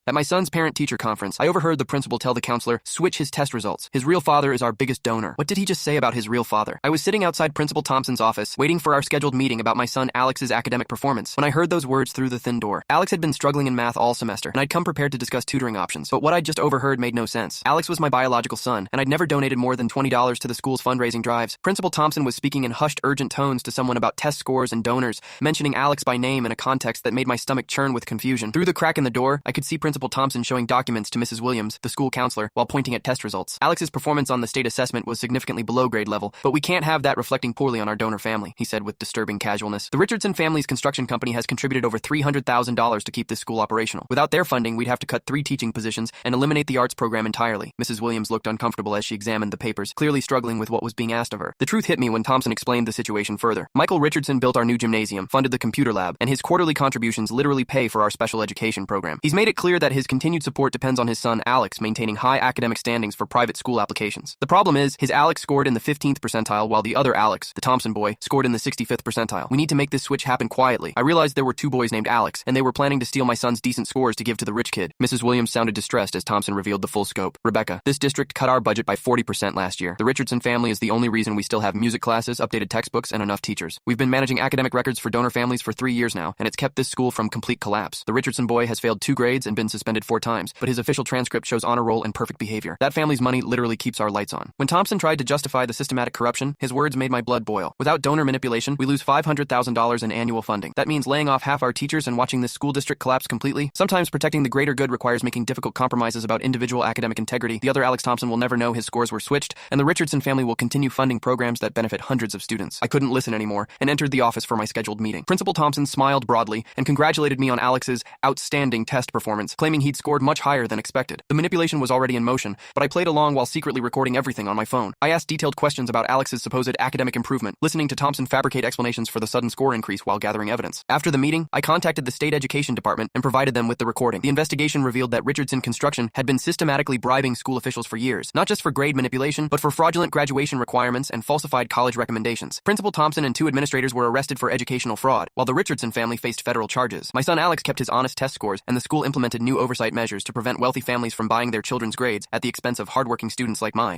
At my son's parent-teacher conference, I overheard the principal tell the counselor, switch his test results. His real father is our biggest donor. What did he just say about his real father? I was sitting outside Principal Thompson's office, waiting for our scheduled meeting about my son Alex's academic performance, when I heard those words through the thin door. Alex had been struggling in math all semester, and I'd come prepared to discuss tutoring options, but what I'd just overheard made no sense. Alex was my biological son, and I'd never donated more than $20 to the school's fundraising drives. Principal Thompson was speaking in hushed, urgent tones to someone about test scores and donors, mentioning Alex by name in a context that made my stomach churn with confusion. Through the crack in the door, I could see Principal Thompson showing documents to Mrs. Williams, the school counselor, while pointing at test results. Alex's performance on the state assessment was significantly below grade level, but we can't have that reflecting poorly on our donor family, he said with disturbing casualness. The Richardson family's construction company has contributed over $300,000 to keep this school operational. Without their funding, we'd have to cut 3 teaching positions and eliminate the arts program entirely. Mrs. Williams looked uncomfortable as she examined the papers, clearly struggling with what was being asked of her. The truth hit me when Thompson explained the situation further. Michael Richardson built our new gymnasium, funded the computer lab, and his quarterly contributions literally pay for our special education program. He's made it clear that his continued support depends on his son Alex maintaining high academic standings for private school applications. The problem is, his Alex scored in the 15th percentile while the other Alex, the Thompson boy, scored in the 65th percentile. We need to make this switch happen quietly. I realized there were 2 boys named Alex, and they were planning to steal my son's decent scores to give to the rich kid. Mrs. Williams sounded distressed as Thompson revealed the full scope. Rebecca, this district cut our budget by 40% last year. The Richardson family is the only reason we still have music classes, updated textbooks, and enough teachers. We've been managing academic records for donor families for 3 years now, and it's kept this school from complete collapse. The Richardson boy has failed 2 grades and been suspended 4 times, but his official transcript shows honor roll and perfect behavior. That family's money literally keeps our lights on. When Thompson tried to justify the systematic corruption, his words made my blood boil. Without donor manipulation, we lose $500,000 in annual funding. That means laying off half our teachers and watching this school district collapse completely. Sometimes protecting the greater good requires making difficult compromises about individual academic integrity. The other Alex Thompson will never know his scores were switched, and the Richardson family will continue funding programs that benefit hundreds of students. I couldn't listen anymore and entered the office for my scheduled meeting. Principal Thompson smiled broadly and congratulated me on Alex's outstanding test performance, claiming he'd scored much higher than expected. The manipulation was already in motion, but I played along while secretly recording everything on my phone. I asked detailed questions about Alex's supposed academic improvement, listening to Thompson fabricate explanations for the sudden score increase while gathering evidence. After the meeting, I contacted the state education department and provided them with the recording. The investigation revealed that Richardson Construction had been systematically bribing school officials for years, not just for grade manipulation, but for fraudulent graduation requirements and falsified college recommendations. Principal Thompson and 2 administrators were arrested for educational fraud, while the Richardson family faced federal charges. My son Alex kept his honest test scores, and the school implemented new oversight measures to prevent wealthy families from buying their children's grades at the expense of hardworking students like mine.